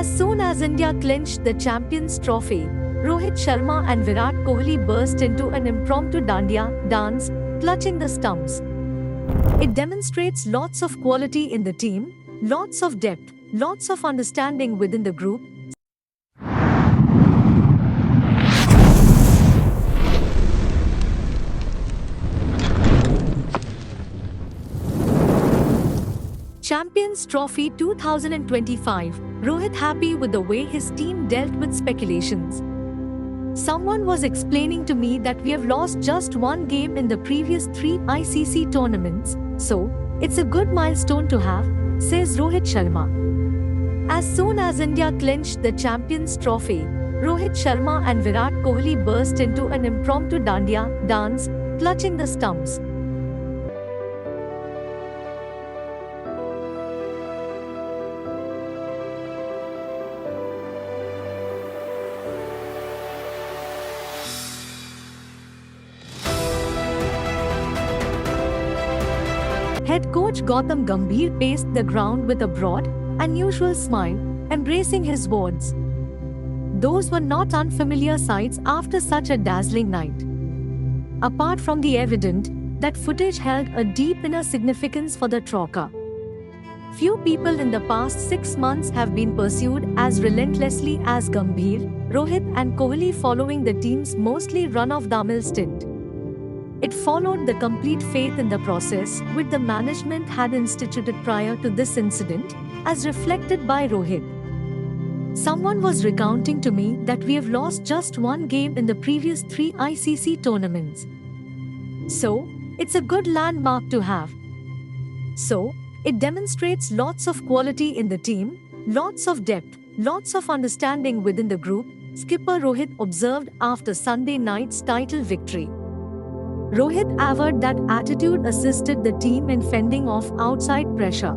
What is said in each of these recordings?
As soon as India clinched the Champions Trophy, Rohit Sharma and Virat Kohli burst into an impromptu dandiya dance, clutching the stumps. It demonstrates lots of quality in the team, lots of depth, lots of understanding within the group. Champions Trophy 2025, Rohit happy with the way his team dealt with speculations. Someone was explaining to me that we have lost just one game in the previous 3 ICC tournaments, so it's a good milestone to have, says Rohit Sharma. As soon as India clinched the Champions Trophy, Rohit Sharma and Virat Kohli burst into an impromptu dandiya dance, clutching the stumps. Head coach Gautam Gambhir paced the ground with a broad, unusual smile, embracing his words. Those were not unfamiliar sights after such a dazzling night. Apart from the evident, that footage held a deep inner significance for the Troika. Few people in the past 6 months have been pursued as relentlessly as Gambhir, Rohit and Kohli following the team's mostly run-of-the-mill stint. It followed the complete faith in the process which the management had instituted prior to this incident, as reflected by Rohit. Someone was recounting to me that we have lost just one game in the previous 3 ICC tournaments. So, it's a good landmark to have. So, it demonstrates lots of quality in the team, lots of depth, lots of understanding within the group, skipper Rohit observed after Sunday night's title victory. Rohit averred that attitude assisted the team in fending off outside pressure.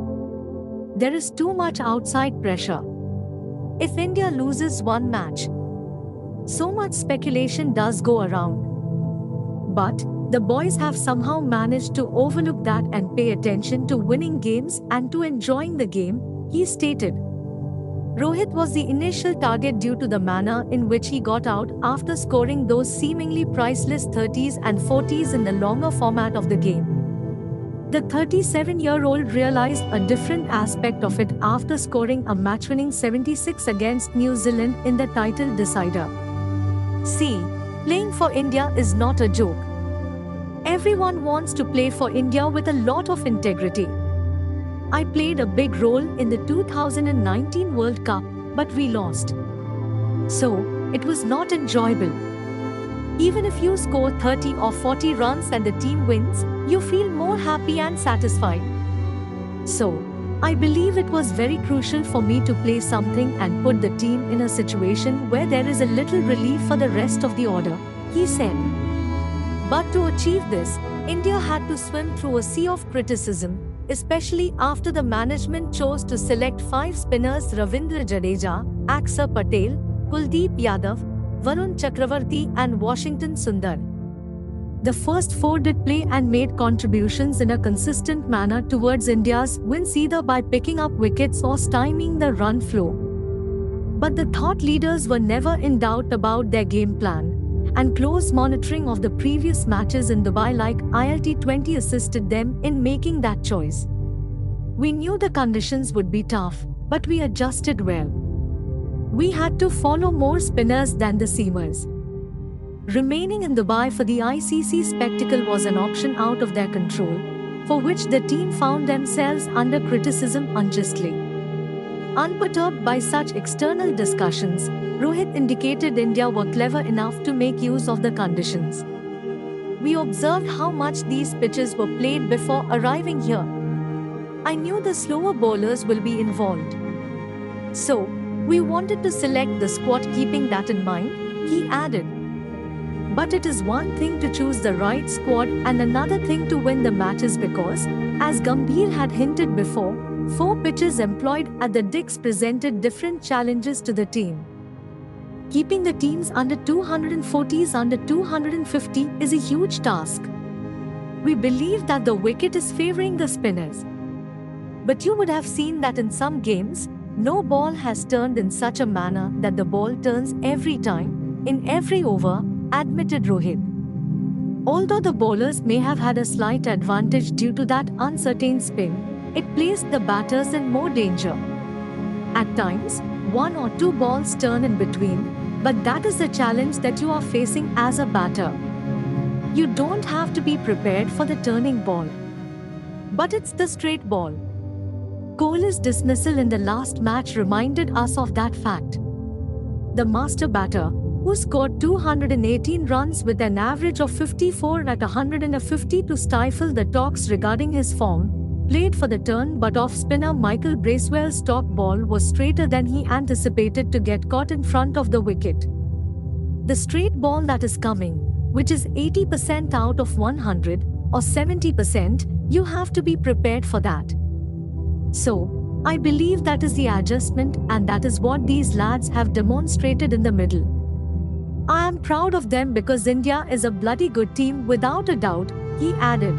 There is too much outside pressure. If India loses one match, so much speculation does go around. But the boys have somehow managed to overlook that and pay attention to winning games and to enjoying the game, he stated. Rohit was the initial target due to the manner in which he got out after scoring those seemingly priceless 30s and 40s in the longer format of the game. The 37-year-old realized a different aspect of it after scoring a match-winning 76 against New Zealand in the title decider. See, playing for India is not a joke. Everyone wants to play for India with a lot of integrity. I played a big role in the 2019 World Cup, but we lost. So, it was not enjoyable. Even if you score 30 or 40 runs and the team wins, you feel more happy and satisfied. So, I believe it was very crucial for me to play something and put the team in a situation where there is a little relief for the rest of the order, he said. But to achieve this, India had to swim through a sea of criticism, especially after the management chose to select 5 spinners Ravindra Jadeja, Axar Patel, Kuldeep Yadav, Varun Chakravarti and Washington Sundar. The first 4 did play and made contributions in a consistent manner towards India's wins either by picking up wickets or stymieing the run flow. But the thought leaders were never in doubt about their game plan, and close monitoring of the previous matches in Dubai like ILT20 assisted them in making that choice. We knew the conditions would be tough, but we adjusted well. We had to follow more spinners than the seamers. Remaining in Dubai for the ICC spectacle was an option out of their control, for which the team found themselves under criticism unjustly. Unperturbed by such external discussions, Rohit indicated India were clever enough to make use of the conditions. We observed how much these pitches were played before arriving here. I knew the slower bowlers will be involved. So, we wanted to select the squad keeping that in mind, he added. But it is one thing to choose the right squad and another thing to win the matches because, as Gambhir had hinted before, 4 pitches employed at the Dix presented different challenges to the team. Keeping the teams under 240s under 250 is a huge task. We believe that the wicket is favouring the spinners. But you would have seen that in some games, No ball has turned in such a manner that the ball turns every time, in every over, admitted Rohit. Although the bowlers may have had a slight advantage due to that uncertain spin, it placed the batters in more danger. At times, one or two balls turn in between, but that is the challenge that you are facing as a batter. You don't have to be prepared for the turning ball. But it's the straight ball. Kohli's dismissal in the last match reminded us of that fact. The master batter, who scored 218 runs with an average of 54 at 150 to stifle the talks regarding his form, played for the turn but off-spinner Michael Bracewell's top ball was straighter than he anticipated to get caught in front of the wicket. The straight ball that is coming, which is 80% out of 100 or 70%, you have to be prepared for that. So, I believe that is the adjustment and that is what these lads have demonstrated in the middle. I am proud of them because India is a bloody good team without a doubt, he added.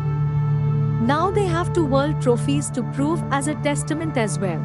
Now they have 2 world trophies to prove as a testament as well.